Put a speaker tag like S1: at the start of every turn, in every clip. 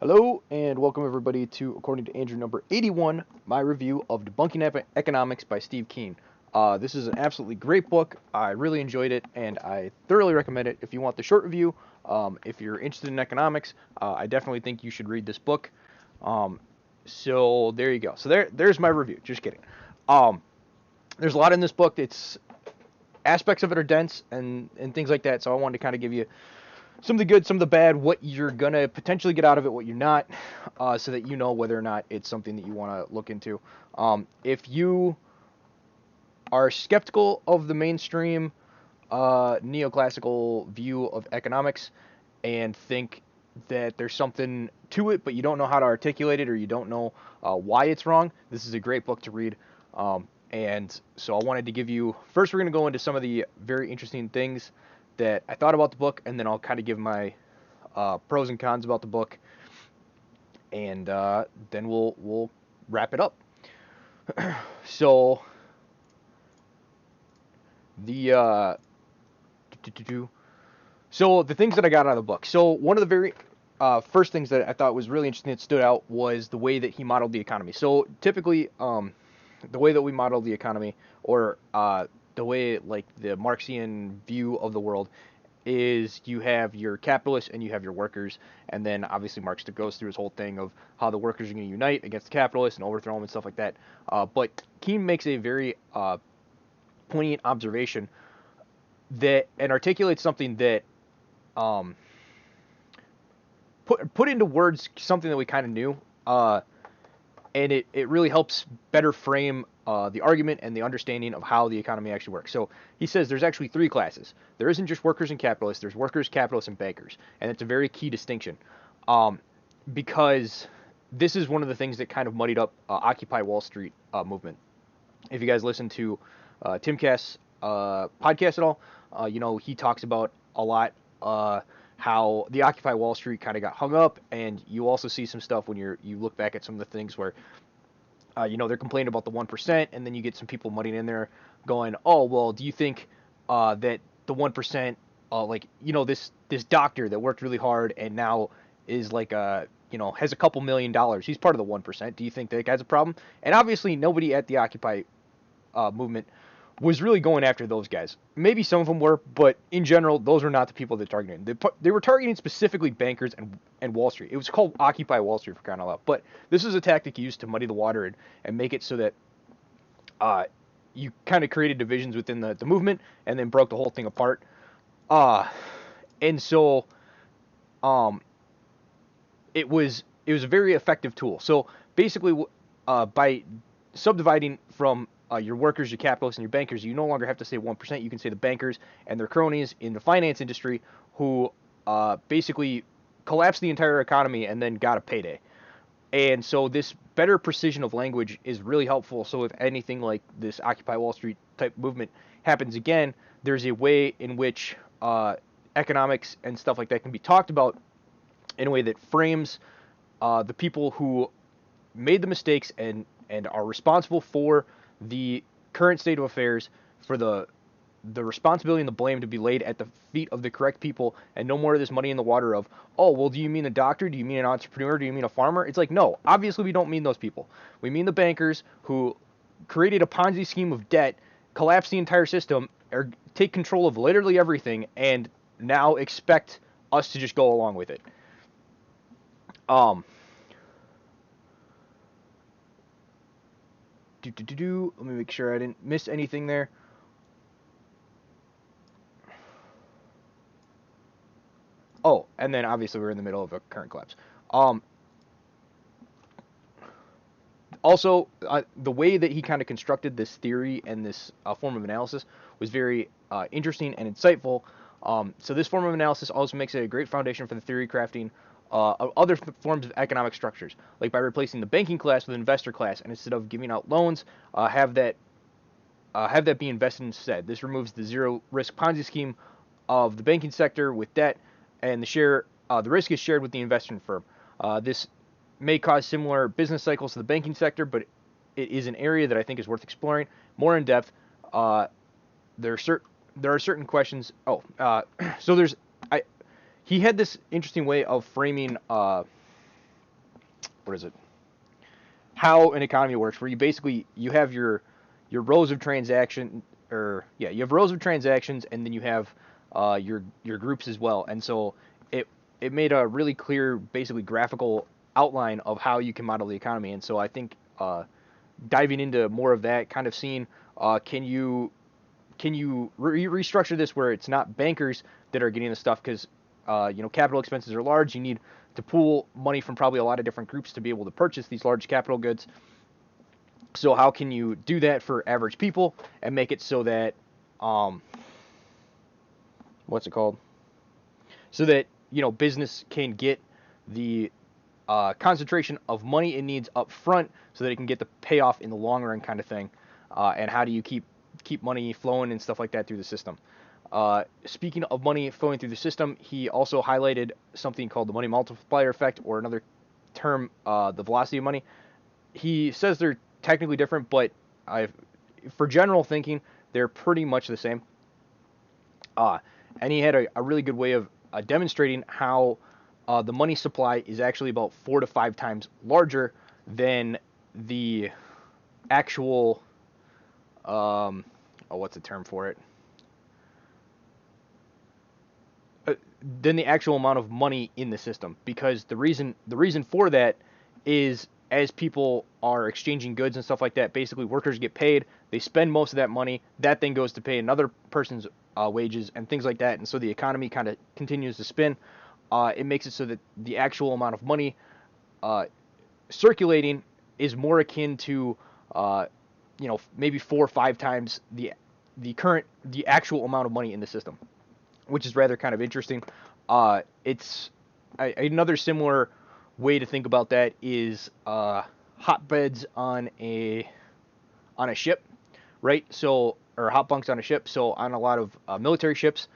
S1: Hello and welcome everybody to, according to Andrew, number 81, my review of Debunking Economics by Steve Keen. This is an absolutely great book. I really enjoyed it and I thoroughly recommend it. If you want the short review, if you're interested in economics, I definitely think you should read this book. So there you go. So there's my review. Just kidding. Um, there's a lot in this book. It's aspects of it are dense and things like that. So I wanted to kind of give you some of the good, some of the bad, what you're gonna potentially get out of it, what you're not, so that you know whether or not it's something that you want to look into. If you are skeptical of the mainstream neoclassical view of economics and think that there's something to it, but you don't know how to articulate it or you don't know why it's wrong, this is a great book to read. And so I wanted to give you, first we're going to go into some of the very interesting things that I thought about the book, and then I'll kind of give my pros and cons about the book, and then we'll wrap it up. So the so the things that I got out of the book. So one of the very first things that I thought was really interesting that stood out was the way that he modeled the economy. So typically, the way that we model the economy, or the way like the Marxian view of the world, is you have your capitalists and you have your workers, and then obviously Marx goes through his whole thing of how the workers are going to unite against the capitalists and overthrow them and stuff like that. But Keene makes a very poignant observation that and articulates something that um, put into words something that we kind of knew, and it really helps better frame the argument and the understanding of how the economy actually works. So he says there's actually three classes. There isn't just workers and capitalists. There's workers, capitalists, and bankers, and it's a very key distinction, because this is one of the things that kind of muddied up Occupy Wall Street movement. If you guys listen to Tim Cass' podcast at all, he talks about a lot how the Occupy Wall Street kind of got hung up, and you also see some stuff when you look back at some of the things where they're complaining about the 1%, and then you get some people muddying in there going, oh, well, do you think that the 1%, this doctor that worked really hard and now is like has a couple $1,000,000, he's part of the 1%. Do you think that guy's a problem? And obviously nobody at the Occupy movement was really going after those guys. Maybe some of them were, but in general, those are not the people they're targeting. They were targeting specifically bankers and Wall Street. It was called Occupy Wall Street, for crying out loud. But this is a tactic used to muddy the water and make it so that you kind of created divisions within the movement and then broke the whole thing apart. Uh, and so um, it was a very effective tool. So basically, by subdividing from your workers, your capitalists, and your bankers, you no longer have to say 1%. You can say the bankers and their cronies in the finance industry who basically collapsed the entire economy and then got a payday. And so this better precision of language is really helpful. So if anything like this Occupy Wall Street type movement happens again, there's a way in which economics and stuff like that can be talked about in a way that frames the people who made the mistakes and are responsible for the current state of affairs, for the responsibility and the blame to be laid at the feet of the correct people, and no more of this money in the water of, oh, well, do you mean a doctor? Do you mean an entrepreneur? Do you mean a farmer? It's like, no, obviously we don't mean those people. We mean the bankers who created a Ponzi scheme of debt, collapsed the entire system, or take control of literally everything, and now expect us to just go along with it. Um, Let me make sure I didn't miss anything there. Oh, and then obviously we're in the middle of a current collapse. Um, Also, the way that he kind of constructed this theory and this form of analysis was very interesting and insightful. So this form of analysis also makes it a great foundation for the theory crafting of other forms of economic structures, like by replacing the banking class with investor class, and instead of giving out loans, have that be invested instead. This removes the zero risk Ponzi scheme of the banking sector with debt, and the risk is shared with the investment firm. This may cause similar business cycles to the banking sector, but it is an area that I think is worth exploring more in depth. Uh, there are certain questions. So there's I he had this interesting way of framing what is it? How an economy works, where you have your rows of transaction, or yeah, you have rows of transactions, and then you have your groups as well. And so it made a really clear, basically graphical outline of how you can model the economy. And so I think diving into more of that, kind of seeing can you restructure this where it's not bankers that are getting the stuff, because capital expenses are large. You need to pool money from probably a lot of different groups to be able to purchase these large capital goods. So how can you do that for average people and make it so that what's it called? So that business can get the concentration of money it needs up front, so that it can get the payoff in the long run, kind of thing. And how do you keep money flowing and stuff like that through the system? Speaking of money flowing through the system, he also highlighted something called the money multiplier effect, or another term, the velocity of money. He says they're technically different, but for general thinking, they're pretty much the same. And he had a really good way of demonstrating how the money supply is actually about 4 to 5 times larger than the actual, what's the term for it? Than the actual amount of money in the system. Because the reason for that is, as people are exchanging goods and stuff like that, basically workers get paid, they spend most of that money, that then goes to pay another person's wages and things like that, and so the economy kind of continues to spin. It makes it so that the actual amount of money circulating is more akin to maybe 4 or 5 times the actual amount of money in the system, which is rather kind of interesting. It's another similar way to think about that is hotbeds on a ship, right? So, or hot bunks on a ship. So on a lot of military ships,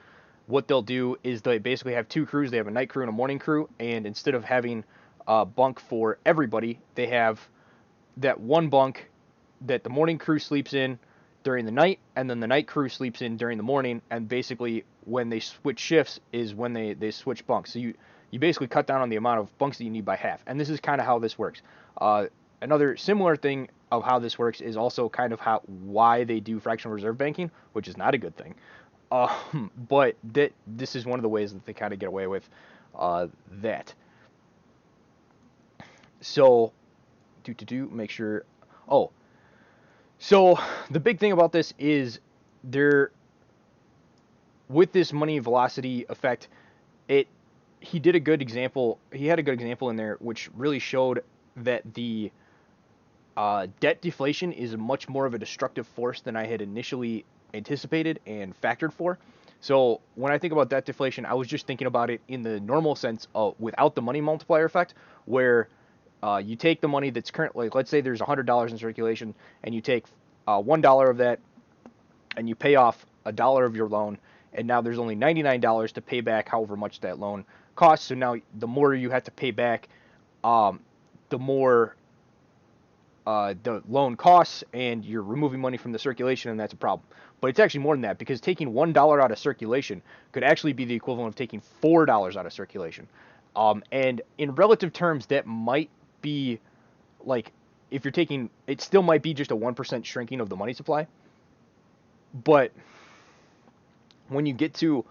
S1: what they'll do is they basically have 2 crews. They have a night crew and a morning crew, and instead of having a bunk for everybody, they have that one bunk that the morning crew sleeps in during the night, and then the night crew sleeps in during the morning, and basically when they switch shifts is when they switch bunks. So you basically cut down on the amount of bunks that you need by half, and this is kind of how this works. Another similar thing of how this works is also kind of why they do fractional reserve banking, which is not a good thing. But this is one of the ways that they kind of get away with that. So, make sure. Oh, so the big thing about this is with this money velocity effect, he did a good example. He had a good example in there, which really showed that the debt deflation is much more of a destructive force than I had initially anticipated and factored for. So when I think about debt deflation, I was just thinking about it in the normal sense of without the money multiplier effect, where you take the money that's currently, let's say there's $100 in circulation, and you take $1 of that, and you pay off $1 of your loan, and now there's only $99 to pay back however much that loan costs. So now the more you have to pay back, the more the loan costs, and you're removing money from the circulation, and that's a problem. But it's actually more than that, because taking $1 out of circulation could actually be the equivalent of taking $4 out of circulation. And in relative terms, that might be like, if you're taking, it still might be just a 1% shrinking of the money supply. But when you get to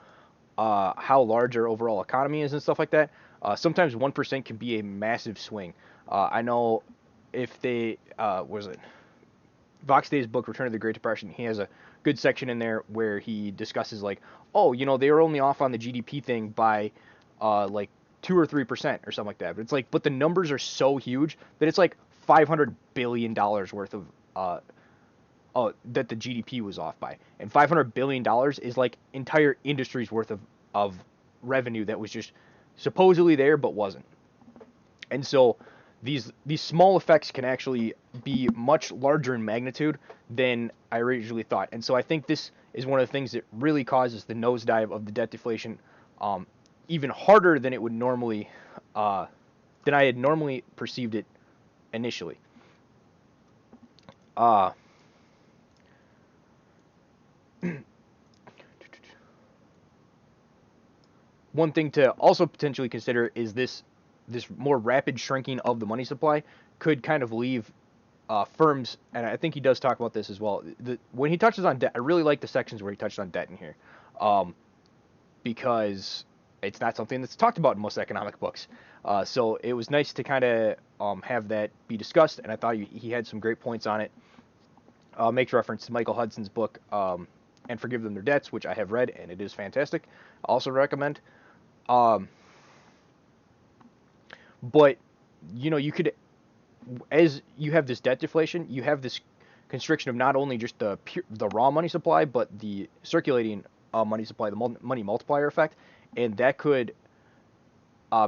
S1: how large our overall economy is and stuff like that, sometimes 1% can be a massive swing. I know if they, was it Vox Day's book, Return of the Great Depression, he has a good section in there where he discusses like, they were only off on the GDP thing by like 2 or 3% or something like that. But it's like, but the numbers are so huge that it's like $500 billion worth of that the GDP was off by. And $500 billion is like entire industries worth of revenue that was just supposedly there but wasn't. And so these small effects can actually be much larger in magnitude than I originally thought. And so I think this is one of the things that really causes the nosedive of the debt deflation even harder than it would normally, than I had normally perceived it initially. One thing to also potentially consider is this this more rapid shrinking of the money supply could kind of leave firms, and I think he does talk about this as well. When he touches on debt, I really like the sections where he touched on debt in here, because it's not something that's talked about in most economic books. So it was nice to kind of have that be discussed, and I thought he had some great points on it. Makes reference to Michael Hudson's book, and Forgive Them Their Debts, which I have read, and it is fantastic. I also recommend. Um, but you could, as you have this debt deflation, you have this constriction of not only just the raw money supply, but the circulating money supply, the money multiplier effect, and that could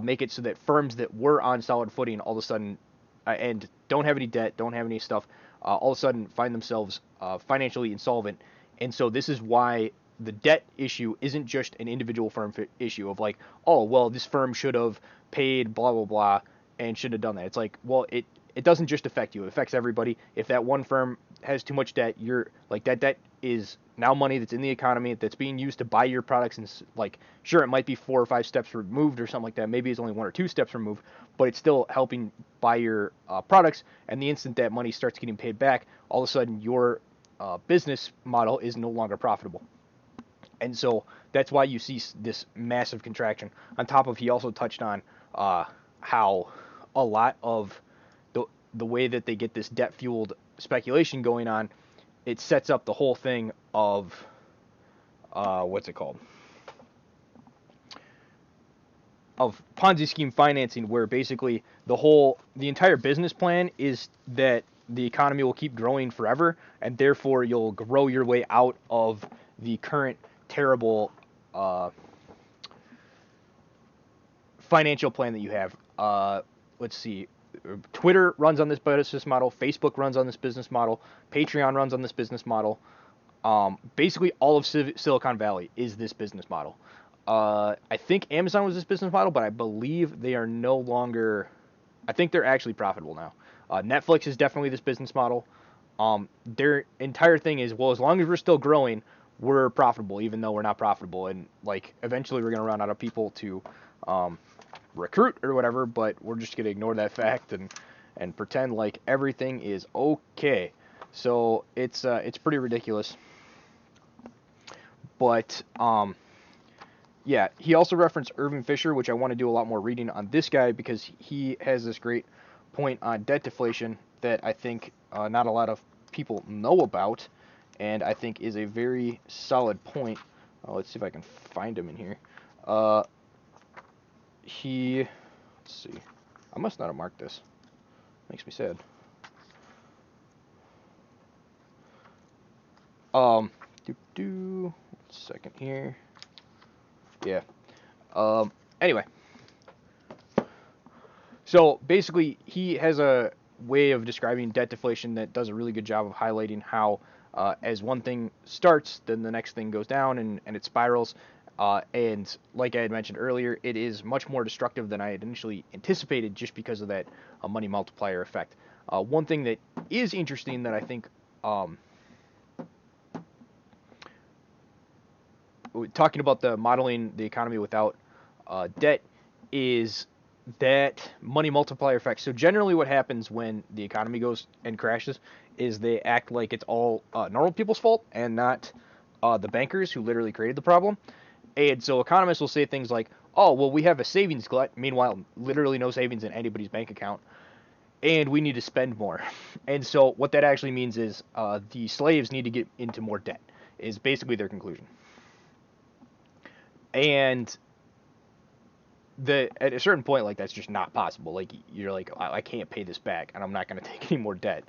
S1: make it so that firms that were on solid footing all of a sudden and don't have any debt, don't have any stuff, all of a sudden find themselves financially insolvent. And so this is why the debt issue isn't just an individual firm issue of like, oh, well, this firm should have paid blah, blah, blah, and should have done that. It's like, well, it doesn't just affect you. It affects everybody. If that one firm has too much debt, you're like, that debt is now money that's in the economy that's being used to buy your products. And like, sure, it might be 4 or 5 steps removed or something like that. Maybe it's only 1 or 2 steps removed, but it's still helping buy your products. And the instant that money starts getting paid back, all of a sudden your business model is no longer profitable. And so that's why you see this massive contraction. On top of, he also touched on how a lot of the way that they get this debt-fueled speculation going on, it sets up the whole thing of what's it called? Of Ponzi scheme financing, where basically the entire business plan is that the economy will keep growing forever, and therefore you'll grow your way out of the current terrible financial plan that you have. Let's see. Twitter runs on this business model. Facebook runs on this business model. Patreon runs on this business model. Basically, all of Silicon Valley is this business model. I think Amazon was this business model, but I believe they are no longer. I think they're actually profitable now. Netflix is definitely this business model. Their entire thing is, well, as long as we're still growing, we're profitable, even though we're not profitable. And like, eventually, we're going to run out of people to recruit or whatever, but we're just going to ignore that fact and pretend like everything is okay. So it's pretty ridiculous. But yeah, he also referenced Irving Fisher, which I want to do a lot more reading on this guy, because he has this great point on debt deflation that I think not a lot of people know about, and I think is a very solid point. Let's see if I can find him in here. Let's see. I must not have marked this. Makes me sad. One second here. Yeah. Anyway. So basically, he has a way of describing debt deflation that does a really good job of highlighting how as one thing starts, then the next thing goes down and it spirals. And like I had mentioned earlier, it is much more destructive than I had initially anticipated, just because of that money multiplier effect. One thing that is interesting that I think, talking about the modeling the economy without debt, is that money multiplier effect. So generally what happens when the economy goes and crashes is they act like it's all normal people's fault and not the bankers who literally created the problem. And so economists will say things like, oh, well, we have a savings glut. Meanwhile, literally no savings in anybody's bank account. And we need to spend more. And so what that actually means is the slaves need to get into more debt, is basically their conclusion. And at a certain point, like, that's just not possible. Like, you're like, I can't pay this back, and I'm not going to take any more debt.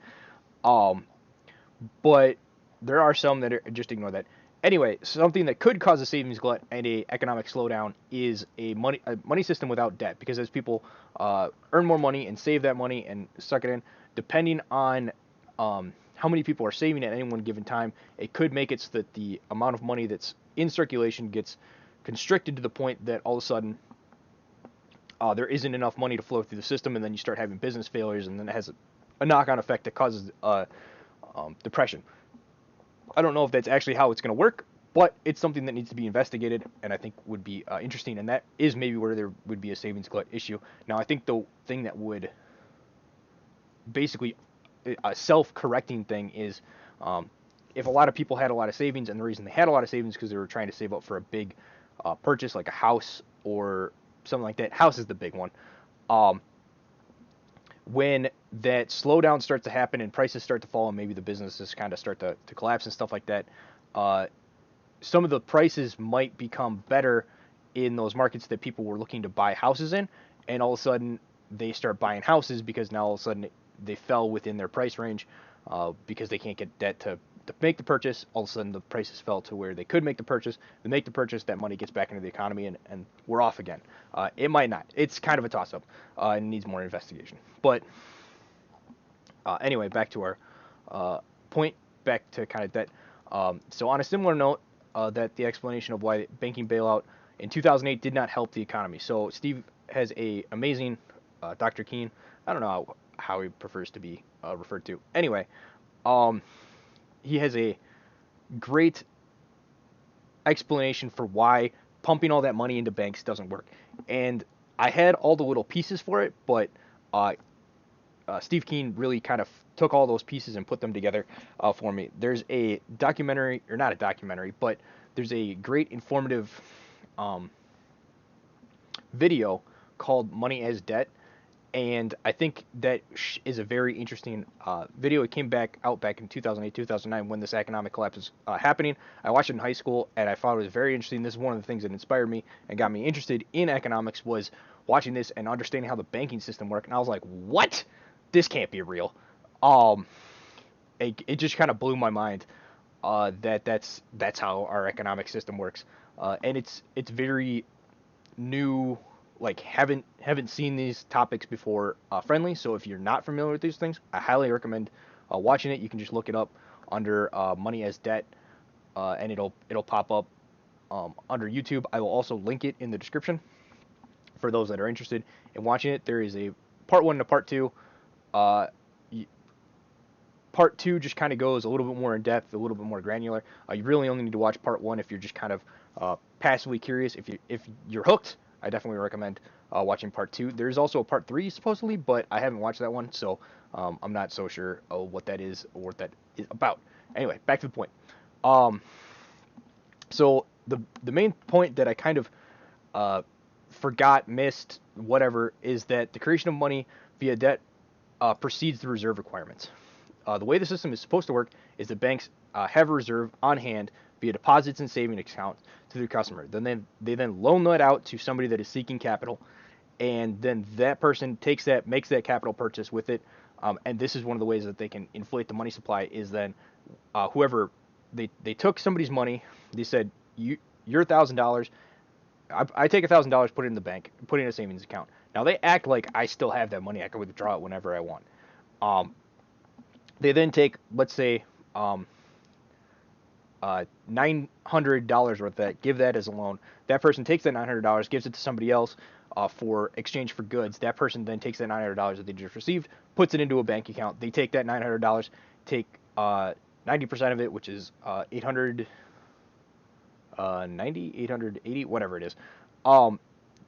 S1: But there are some that just ignore that. Anyway, something that could cause a savings glut and a economic slowdown is a money system without debt, because as people earn more money and save that money and suck it in, depending on how many people are saving at any one given time, it could make it so that the amount of money that's in circulation gets constricted to the point that all of a sudden there isn't enough money to flow through the system, and then you start having business failures, and then it has a knock-on effect that causes depression. I don't know if that's actually how it's going to work, but it's something that needs to be investigated, and I think would be interesting, and that is maybe where there would be a savings glut issue. Now, I think the thing that would basically a self-correcting thing is if a lot of people had a lot of savings, and the reason they had a lot of savings because they were trying to save up for a big purchase like a house or something like that. House is the big one. When that slowdown starts to happen and prices start to fall and maybe the businesses kind of start to collapse and stuff like that, some of the prices might become better in those markets that people were looking to buy houses in, and all of a sudden they start buying houses because now all of a sudden they fell within their price range because they can't get debt to make the purchase. All of a sudden the prices fell to where they could make the purchase. They make the purchase, that money gets back into the economy, and we're off again. It might not. It's kind of a toss-up and needs more investigation. But anyway, back to our point, back to kind of debt. So on a similar note, that the explanation of why banking bailout in 2008 did not help the economy. So Steve has a amazing, Dr. Keen, I don't know how he prefers to be referred to. Anyway, he has a great explanation for why pumping all that money into banks doesn't work. And I had all the little pieces for it, but Steve Keen really kind of took all those pieces and put them together for me. There's a documentary, or not a documentary, but there's a great informative video called Money as Debt, and I think that is a very interesting video. It came out back in 2008, 2009 when this economic collapse was happening. I watched it in high school, and I found it was very interesting. This is one of the things that inspired me and got me interested in economics, was watching this and understanding how the banking system worked. And I was like, what? This can't be real. It just kind of blew my mind that's how our economic system works. And it's very new, like haven't seen these topics before friendly. So if you're not familiar with these things, I highly recommend watching it. You can just look it up under Money as Debt, and it'll pop up under YouTube. I will also link it in the description for those that are interested in watching it. There is a part 1 and a part 2. Part 2 just kind of goes a little bit more in depth, a little bit more granular. You really only need to watch part 1 if you're just kind of passively curious. If you're hooked, I definitely recommend watching part 2. There's also a part 3 supposedly, but I haven't watched that one, so I'm not so sure what that is or what that is about. Anyway, back to the point. So the main point that I kind of forgot, missed, whatever, is that the creation of money via debt precedes the reserve requirements. The way the system is supposed to work is that banks have a reserve on hand via deposits and saving accounts to their customer. Then they loan that out to somebody that is seeking capital, and then that person makes that capital purchase with it. And this is one of the ways that they can inflate the money supply, is then whoever they took somebody's money, they said, you're $1,000. I take $1,000, put it in the bank, put it in a savings account. Now they act like I still have that money. I can withdraw it whenever I want. They then take, let's say, $900 worth of that, give that as a loan. That person takes that $900, gives it to somebody else for exchange for goods. That person then takes that $900 that they just received, puts it into a bank account. They take that $900, take 90% of it, which is 880, 880, whatever it is.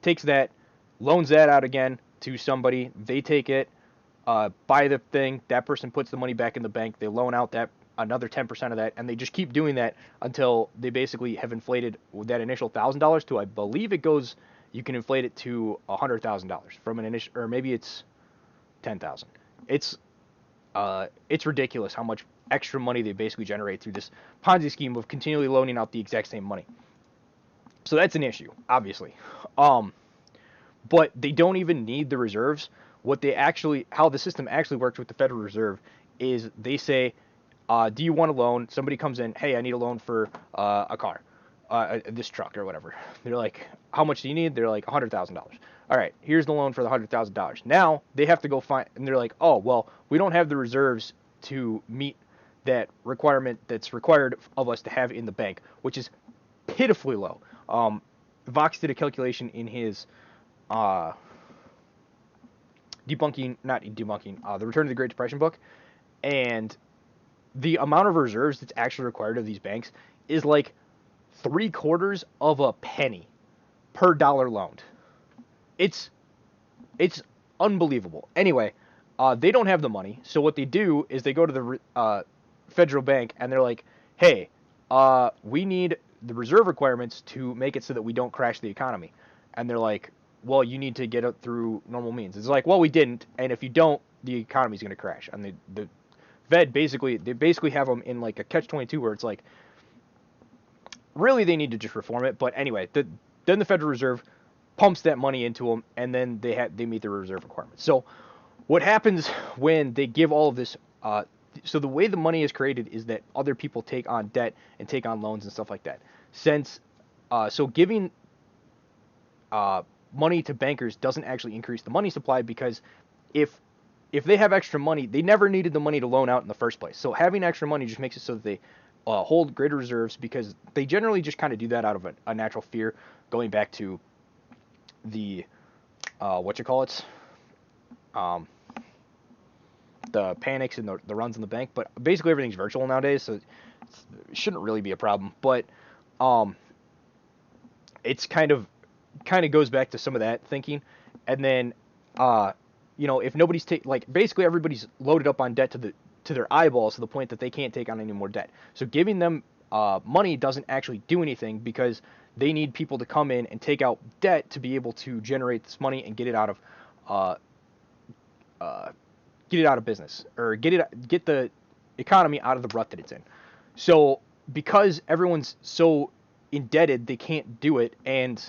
S1: Takes that, loans that out again to somebody. They take it, buy the thing. That person puts the money back in the bank. They loan out that another 10% of that, and they just keep doing that until they basically have inflated that initial $1,000 to, I believe it goes, you can inflate it to $100,000 from an initial, or maybe it's 10,000. It's ridiculous how much extra money they basically generate through this Ponzi scheme of continually loaning out the exact same money. So that's an issue, obviously. But they don't even need the reserves. How the system actually works with the Federal Reserve is they say, do you want a loan? Somebody comes in, hey, I need a loan for a car, this truck or whatever. They're like, how much do you need? They're like, $100,000. All right, here's the loan for the $100,000. Now they have to go find, and they're like, oh, well, we don't have the reserves to meet that requirement that's required of us to have in the bank, which is pitifully low. Vox did a calculation in his the Return of the Great Depression book, and the amount of reserves that's actually required of these banks is like 3/4 of a penny per dollar loaned. It's it's unbelievable. Anyway, they don't have the money, so what they do is they go to the federal bank and they're like, "Hey, we need the reserve requirements to make it so that we don't crash the economy." And they're like, "Well, you need to get it through normal means." It's like, "Well, we didn't, and if you don't, the economy's going to crash." And the Fed basically have them in like a catch-22 where it's like, really they need to just reform it. But anyway, then the Federal Reserve pumps that money into them, and then they meet the reserve requirements. So what happens when they give all of this? So the way the money is created is that other people take on debt and take on loans and stuff like that. So giving money to bankers doesn't actually increase the money supply, because if they have extra money, they never needed the money to loan out in the first place. So having extra money just makes it so that they hold greater reserves, because they generally just kind of do that out of a natural fear, going back to the the panics and the runs in the bank. But basically everything's virtual nowadays, so it shouldn't really be a problem. But it's kind of goes back to some of that thinking. And then if nobody's basically everybody's loaded up on debt to their eyeballs, to the point that they can't take on any more debt. So giving them money doesn't actually do anything, because they need people to come in and take out debt to be able to generate this money and get it out of business, or get the economy out of the rut that it's in. So because everyone's so indebted, they can't do it, and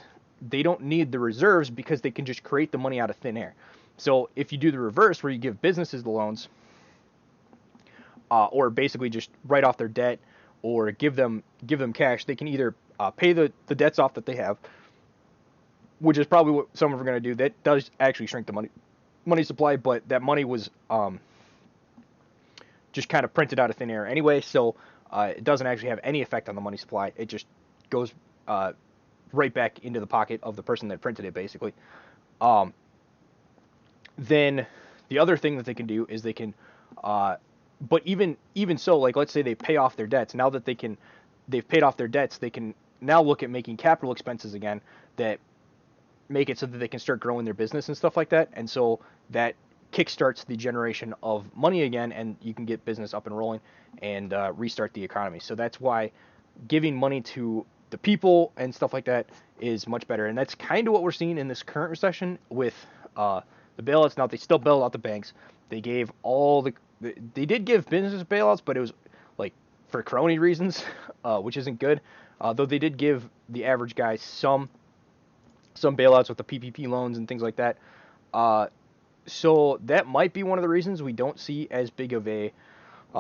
S1: they don't need the reserves because they can just create the money out of thin air. So if you do the reverse, where you give businesses the loans, or basically just write off their debt, or give them cash, they can either pay the debts off that they have, which is probably what some of them are going to do. That does actually shrink the money supply, but that money was just kind of printed out of thin air anyway, so it doesn't actually have any effect on the money supply. It just goes right back into the pocket of the person that printed it, basically. Then the other thing that they can do is they can, but even so, like, let's say they pay off their debts. Now that they've paid off their debts, they can now look at making capital expenses again that make it so that they can start growing their business and stuff like that. And so that kickstarts the generation of money again, and you can get business up and rolling and restart the economy. So that's why giving money to the people and stuff like that is much better. And that's kind of what we're seeing in this current recession with the bailouts. Now, they still bailed out the banks. They gave they did give businesses bailouts, but it was like for crony reasons, which isn't good. Though they did give the average guy some bailouts with the PPP loans and things like that. So that might be one of the reasons we don't see as big of a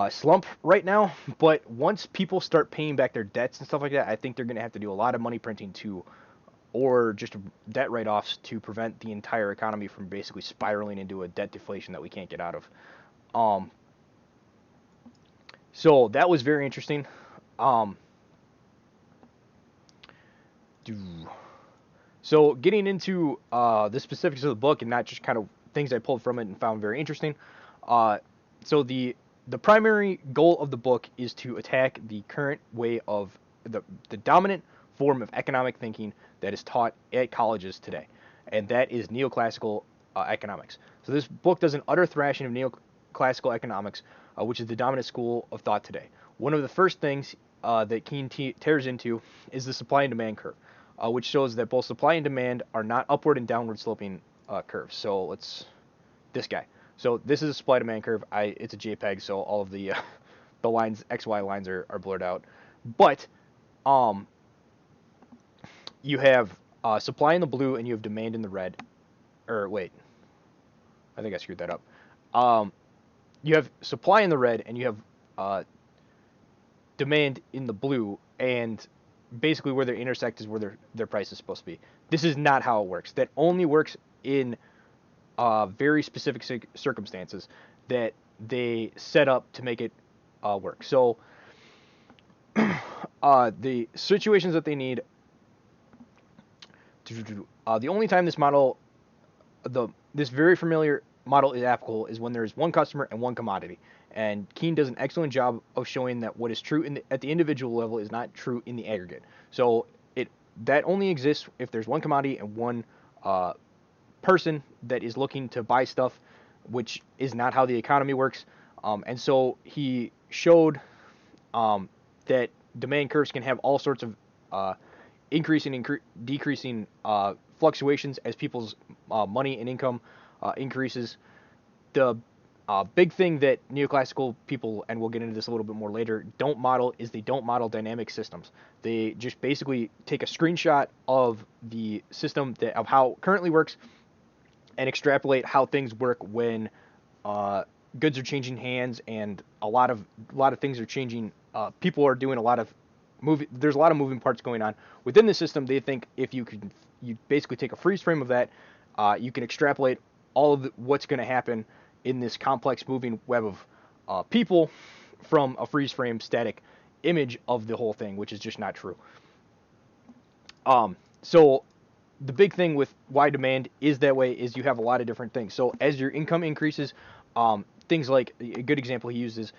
S1: slump right now. But once people start paying back their debts and stuff like that, I think they're going to have to do a lot of money printing or just debt write-offs to prevent the entire economy from basically spiraling into a debt deflation that we can't get out of. So that was very interesting. So getting into the specifics of the book, and not just kind of things I pulled from it and found very interesting. So the primary goal of the book is to attack the current way of the dominant form of economic thinking that is taught at colleges today, and that is neoclassical economics. So this book does an utter thrashing of neoclassical economics, which is the dominant school of thought today. One of the first things that Keene tears into is the supply and demand curve, which shows that both supply and demand are not upward and downward sloping curves. So this guy. So this is a supply demand curve. It's a JPEG, so all of the lines, XY lines are blurred out. But you have supply in the blue and you have demand in the red. Or wait, I think I screwed that up. You have supply in the red and you have demand in the blue, and basically where they intersect is where their price is supposed to be. This is not how it works. That only works in very specific circumstances that they set up to make it work. So the situations that they need, the only time this model, this very familiar model is applicable is when there's one customer and one commodity. And Keene does an excellent job of showing that what is true at the individual level is not true in the aggregate. So that only exists if there's one commodity and one person that is looking to buy stuff, which is not how the economy works. And so he showed that demand curves can have all sorts of increasing and decreasing fluctuations as people's money and income increases. The big thing that neoclassical people, and we'll get into this a little bit more later, don't model is they don't model dynamic systems. They just basically take a screenshot of the system of how it currently works and extrapolate how things work when goods are changing hands and a lot of things are changing. People are doing a lot of there's a lot of moving parts going on within the system. They think if you basically take a freeze frame of that, you can extrapolate all of what's going to happen in this complex moving web of people from a freeze frame static image of the whole thing, which is just not true. So the big thing with why demand is that way is you have a lot of different things. So as your income increases, things like a good example he uses,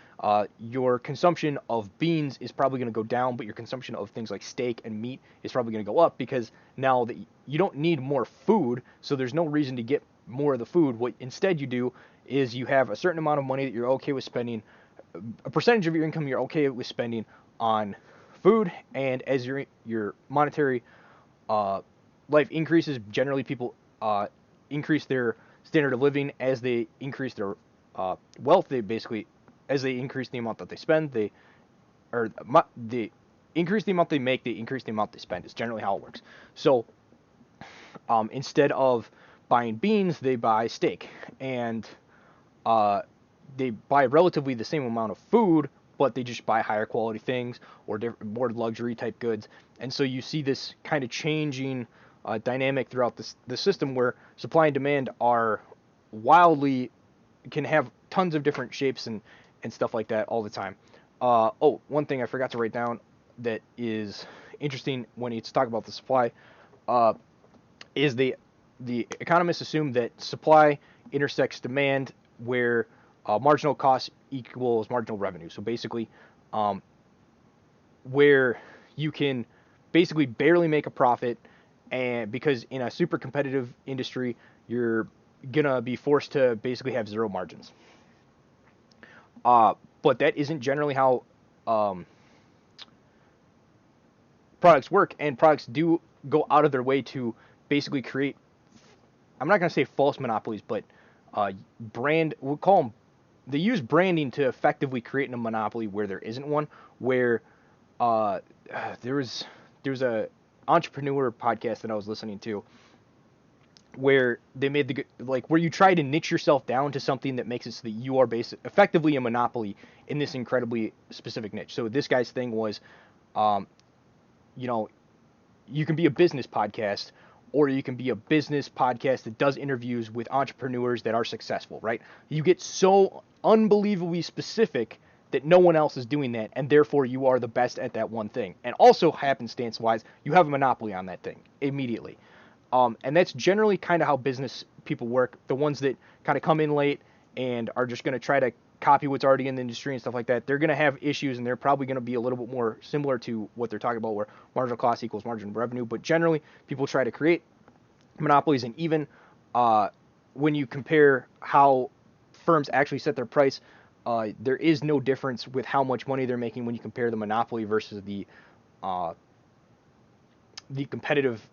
S1: your consumption of beans is probably going to go down, but your consumption of things like steak and meat is probably going to go up because now that you don't need more food, so there's no reason to get more of the food. What instead you do is you have a certain amount of money that you're okay with spending, a percentage of your income you're okay with spending on food, and as your monetary life increases, generally people increase their standard of living as they increase their wealth. They basically, as they increase the amount that they spend, they increase the amount they make, they increase the amount they spend. It's generally how it works. So instead of buying beans, they buy steak, and they buy relatively the same amount of food, but they just buy higher quality things or more luxury type goods. And so you see this kind of changing dynamic throughout the system where supply and demand are can have tons of different shapes and stuff like that all the time. One thing I forgot to write down that is interesting when you talk about the supply is the economists assume that supply intersects demand where marginal cost equals marginal revenue. So basically, where you can basically barely make a profit, and because in a super competitive industry, you're gonna be forced to basically have zero margins. But that isn't generally how products work, and products do go out of their way to basically create, I'm not going to say false monopolies, but we'll call them, they use branding to effectively create a monopoly where there isn't one, where there was a entrepreneur podcast that I was listening to where they made where you try to niche yourself down to something that makes it so that you are effectively a monopoly in this incredibly specific niche. So this guy's thing was, you can be a business podcast, or you can be a business podcast that does interviews with entrepreneurs that are successful, right? You get so unbelievably specific that no one else is doing that, and therefore you are the best at that one thing. And also, happenstance-wise, you have a monopoly on that thing immediately. And that's generally kind of how business people work. The ones that kind of come in late and are just going to try to copy what's already in the industry and stuff like that, they're going to have issues, and they're probably going to be a little bit more similar to what they're talking about, where marginal cost equals marginal revenue. But generally, people try to create monopolies, and even when you compare how firms actually set their price, there is no difference with how much money they're making when you compare the monopoly versus the competitive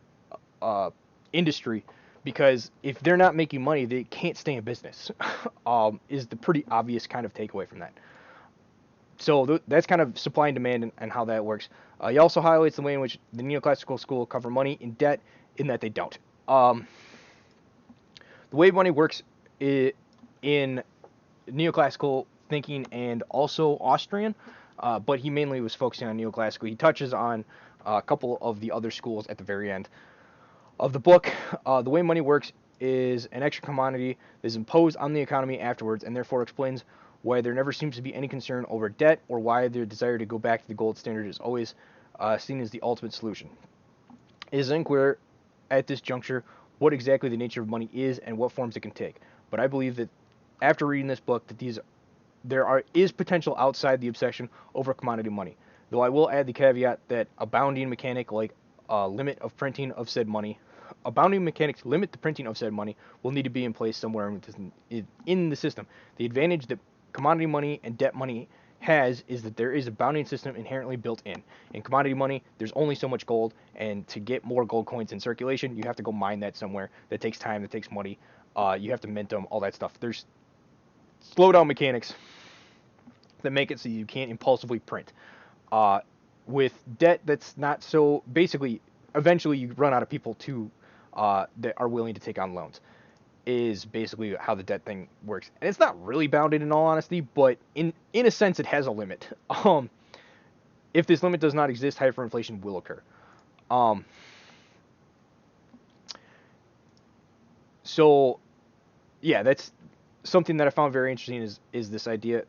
S1: industry, because if they're not making money, they can't stay in business. Is the pretty obvious kind of takeaway from that. So that's kind of supply and demand and how that works. He also highlights the way in which the neoclassical school cover money in debt, in that they don't. The way money works in neoclassical thinking and also Austrian, but he mainly was focusing on neoclassical. He touches on a couple of the other schools at the very end of the book. The way money works is an extra commodity that is imposed on the economy afterwards, and therefore explains why there never seems to be any concern over debt, or why their desire to go back to the gold standard is always seen as the ultimate solution. It is unclear at this juncture what exactly the nature of money is and what forms it can take. but I believe that after reading this book, that is potential outside the obsession over commodity money. Though I will add the caveat that a bounding mechanic like a limit of printing of said money, a bounding mechanic to limit the printing of said money will need to be in place somewhere in the system. The advantage that commodity money and debt money has is that there is a bounding system inherently built in. In commodity money, there's only so much gold, and to get more gold coins in circulation, you have to go mine that somewhere. That takes time, that takes money. You have to mint them, all that stuff. There's slowdown mechanics that make it so you can't impulsively print. With debt, that's not so. Basically, eventually you run out of people that are willing to take on loans. Is basically how the debt thing works, and it's not really bounded in all honesty, but in a sense, it has a limit. If this limit does not exist, hyperinflation will occur. So, yeah, that's something that I found very interesting is this idea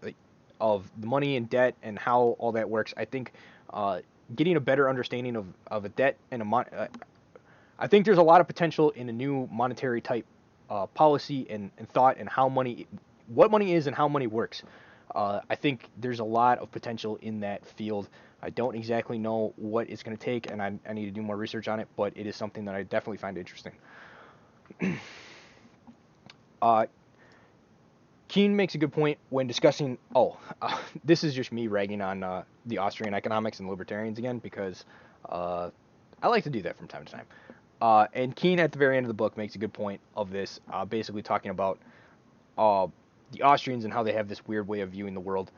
S1: of the money and debt and how all that works. I think getting a better understanding of a debt and I think there's a lot of potential in a new monetary type policy and thought and what money is and how money works. I think there's a lot of potential in that field. I don't exactly know what it's going to take, and I need to do more research on it, but it is something that I definitely find interesting. Keene makes a good point when discussing. This is just me ragging on the Austrian economics and libertarians again because I like to do that from time to time. And Keene at the very end of the book makes a good point of this, basically talking about the Austrians and how they have this weird way of viewing the world.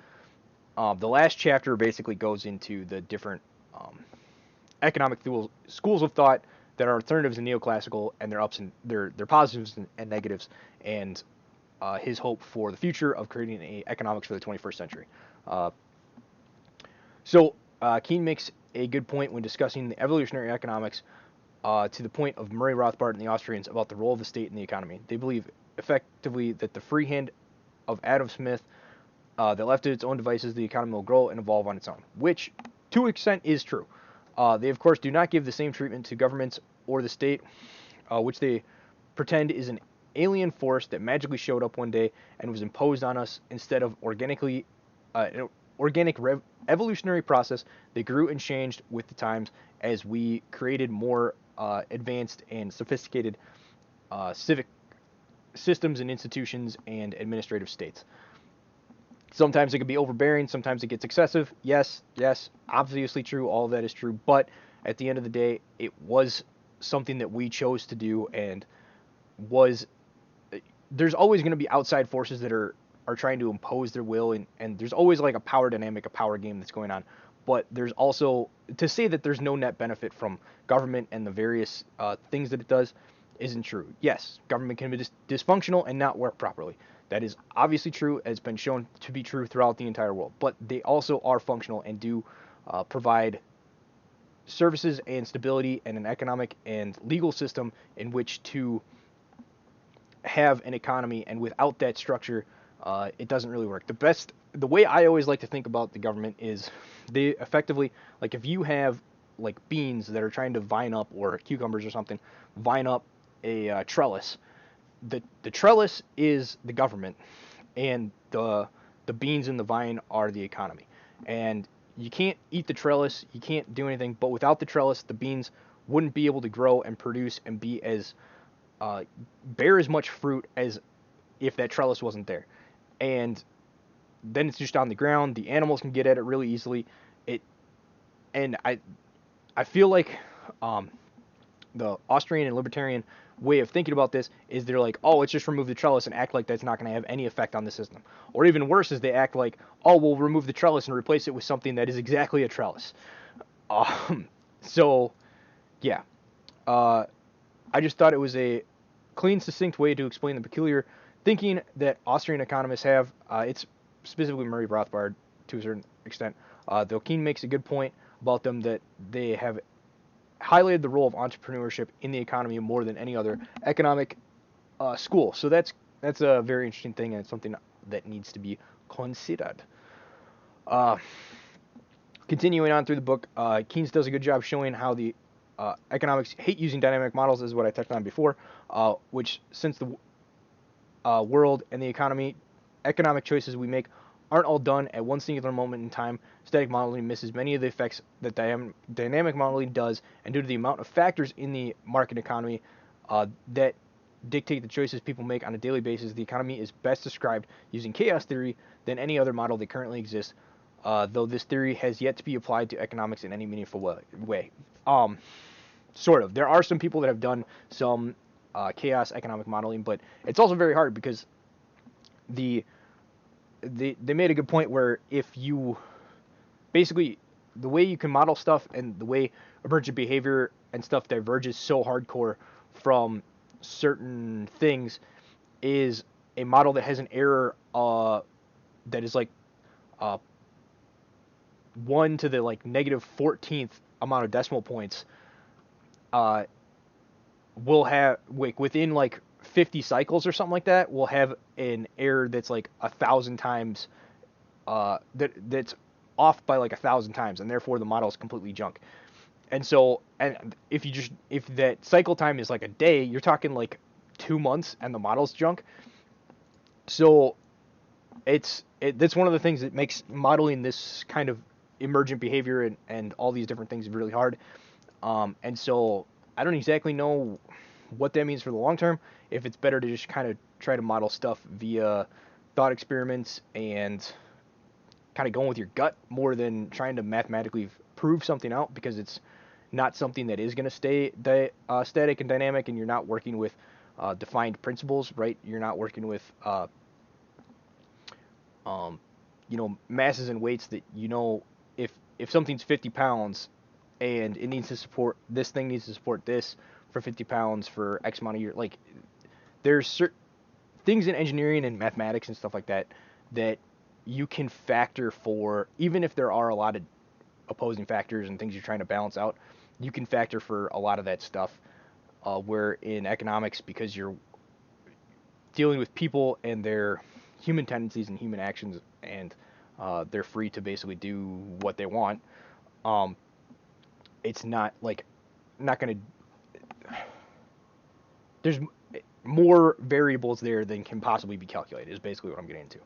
S1: The last chapter basically goes into the different economic schools of thought that are alternatives and neoclassical, and their positives and negatives, and his hope for the future of creating a economics for the 21st century. So Keene makes a good point when discussing the evolutionary economics to the point of Murray Rothbard and the Austrians about the role of the state in the economy. They believe effectively that the free hand of Adam Smith, that left to its own devices, the economy will grow and evolve on its own, which to an extent is true. They, of course, do not give the same treatment to governments or the state, which they pretend is an alien force that magically showed up one day and was imposed on us instead of an organic evolutionary process that grew and changed with the times as we created more advanced and sophisticated civic systems and institutions and administrative states. Sometimes it can be overbearing, sometimes it gets excessive. Yes, obviously true, all of that is true, but at the end of the day, it was something that we chose to do, and there's always going to be outside forces that are trying to impose their will, and there's always like a power dynamic, a power game that's going on. But there's also, to say that there's no net benefit from government and the various things that it does isn't true. Yes, government can be dysfunctional and not work properly. That is obviously true. It's been shown to be true throughout the entire world. But they also are functional and do provide services and stability and an economic and legal system in which to have an economy. And without that structure, it doesn't really work. The way I always like to think about the government is they effectively, like if you have like beans that are trying to vine up, or cucumbers or something, vine up a trellis. The trellis is the government, and the beans in the vine are the economy. And you can't eat the trellis, you can't do anything, but without the trellis, the beans wouldn't be able to grow and produce and be as bear as much fruit as if that trellis wasn't there. And then it's just on the ground. The animals can get at it really easily. I feel like the Austrian and libertarian way of thinking about this is they're like, oh, let's just remove the trellis and act like that's not going to have any effect on the system. Or even worse is they act like, oh, we'll remove the trellis and replace it with something that is exactly a trellis. So, yeah. I just thought it was a clean, succinct way to explain the peculiar thinking that Austrian economists have. It's specifically Murray Rothbard to a certain extent. Though Keene makes a good point about them that they have highlighted the role of entrepreneurship in the economy more than any other economic school. So that's a very interesting thing, and it's something that needs to be considered. Continuing on through the book, Keynes does a good job showing how the economics hate using dynamic models, is what I touched on before, which since the world and the economic choices we make aren't all done at one singular moment in time. Static modeling misses many of the effects that dynamic modeling does, and due to the amount of factors in the market economy that dictate the choices people make on a daily basis, the economy is best described using chaos theory than any other model that currently exists, though this theory has yet to be applied to economics in any meaningful way. Sort of. There are some people that have done some chaos economic modeling, but it's also very hard because they made a good point where if you basically the way you can model stuff and the way emergent behavior and stuff diverges so hardcore from certain things is a model that has an error that is like 1 to the like negative 14th amount of decimal points will have within like 50 cycles or something like that, will have an error that's like 1,000 times that's off by like 1,000 times, and therefore the model is completely junk. And so, and if that cycle time is like a day, you're talking like 2 months, and the model's junk. So that's one of the things that makes modeling this kind of emergent behavior and all these different things really hard. And so I don't exactly know what that means for the long term. If it's better to just kind of try to model stuff via thought experiments and kind of going with your gut more than trying to mathematically prove something out, because it's not something that is going to stay static and dynamic, and you're not working with defined principles, right? You're not working with masses and weights that if something's 50 pounds and it needs to support this thing needs to support this for 50 pounds for X amount of years. Like, there's certain things in engineering and mathematics and stuff like that that you can factor for, even if there are a lot of opposing factors and things you're trying to balance out, you can factor for a lot of that stuff. Where in economics, because you're dealing with people and their human tendencies and human actions, and they're free to basically do what they want. It's not going to. There's more variables there than can possibly be calculated. Is basically what I'm getting into.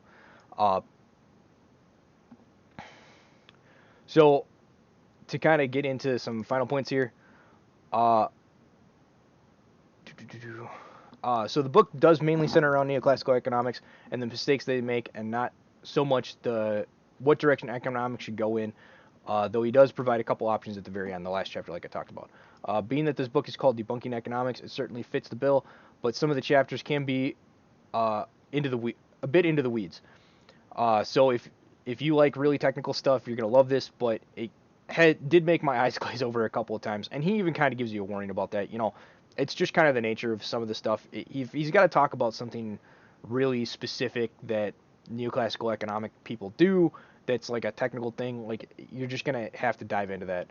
S1: So to kind of get into some final points here. So the book does mainly center around neoclassical economics and the mistakes they make, and not so much what direction economics should go in, though he does provide a couple options at the very end, the last chapter, like I talked about. Being that this book is called Debunking Economics, it certainly fits the bill, but some of the chapters can be a bit into the weeds. So if you like really technical stuff, you're going to love this, but it did make my eyes glaze over a couple of times, and he even kind of gives you a warning about that. It's just kind of the nature of some of the stuff. He's got to talk about something really specific that neoclassical economic people do that's like a technical thing. Like, you're just going to have to dive into that.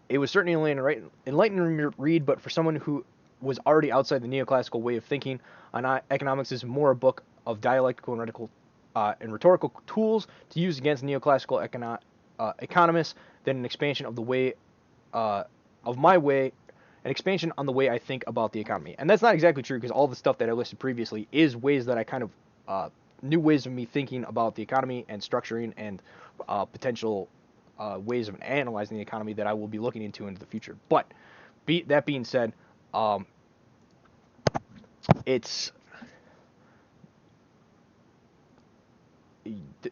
S1: It was certainly an enlightening read, but for someone who was already outside the neoclassical way of thinking on economics, is more a book of dialectical and rhetorical tools to use against neoclassical economists than an expansion of the way of my way, an expansion on the way I think about the economy. And that's not exactly true, because all the stuff that I listed previously is ways that I kind of new ways of me thinking about the economy and structuring and potential ways of analyzing the economy that I will be looking into the future. But that being said,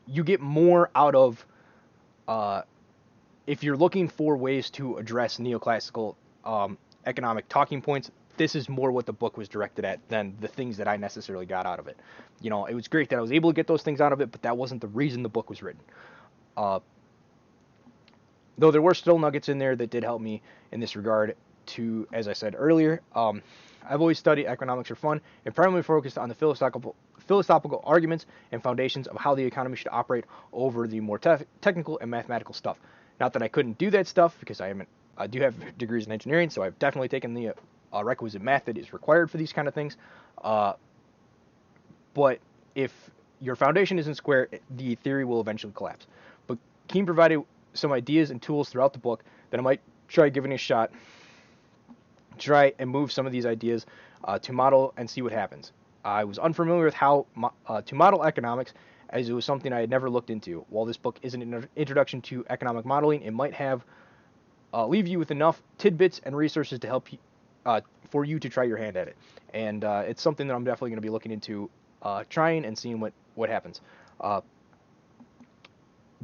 S1: you get more out of if you're looking for ways to address neoclassical economic talking points. This is more what the book was directed at than the things that I necessarily got out of it. It was great that I was able to get those things out of it, but that wasn't the reason the book was written. Though there were still nuggets in there that did help me in this regard to, as I said earlier, I've always studied economics for fun and primarily focused on the philosophical arguments and foundations of how the economy should operate over the more technical and mathematical stuff. Not that I couldn't do that stuff, because I do have degrees in engineering, so I've definitely taken the requisite math that is required for these kind of things. But if your foundation isn't square, the theory will eventually collapse. But Keene provided some ideas and tools throughout the book that I might try giving a shot try and move some of these ideas to model and see what happens. I was unfamiliar with how to model economics, as it was something I had never looked into. While this book isn't an introduction to economic modeling, it might have leave you with enough tidbits and resources to help you, for you to try your hand at it. And it's something that I'm definitely going to be looking into, trying and seeing what happens.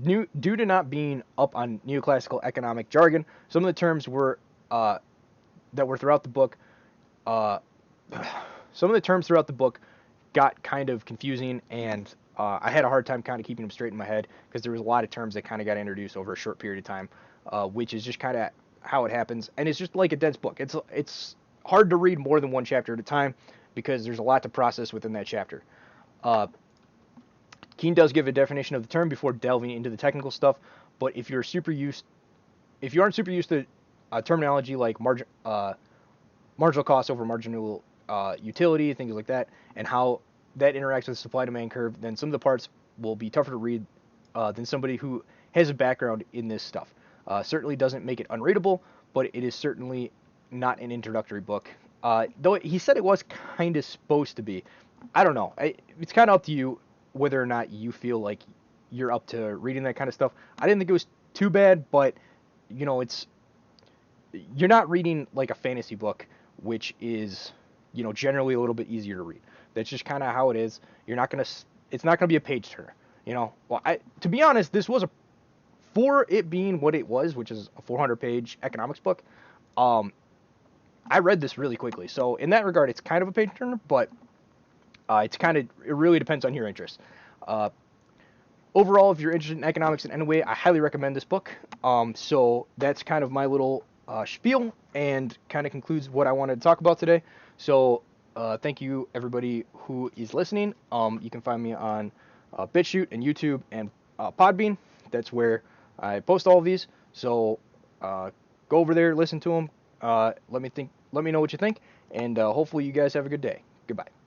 S1: Due to not being up on neoclassical economic jargon, some of the terms were that were throughout the book. Uh, some of the terms throughout the book got kind of confusing, and I had a hard time kind of keeping them straight in my head because there was a lot of terms that kind of got introduced over a short period of time, which is just kind of how it happens. And it's just like a dense book. It's hard to read more than one chapter at a time because there's a lot to process within that chapter. Keene does give a definition of the term before delving into the technical stuff, but if you aren't super used to terminology like marginal cost over marginal utility, things like that, and how that interacts with the supply-demand curve, then some of the parts will be tougher to read than somebody who has a background in this stuff. Certainly doesn't make it unreadable, but it is certainly not an introductory book. Though he said it was kind of supposed to be. I don't know. It's kind of up to you whether or not you feel like you're up to reading that kind of stuff. I didn't think it was too bad, but you're not reading like a fantasy book, which is generally a little bit easier to read. That's just kind of how it is. It's not gonna be a page turner. Well, to be honest, this was for it being what it was, which is a 400-page economics book. I read this really quickly, so in that regard, it's kind of a page turner, but it really depends on your interest. Overall, if you're interested in economics in any way, I highly recommend this book. So that's kind of my little spiel and kind of concludes what I wanted to talk about today. So thank you, everybody who is listening. You can find me on BitChute and YouTube and Podbean. That's where I post all of these. So go over there, listen to them. Let me know what you think, and hopefully you guys have a good day. Goodbye.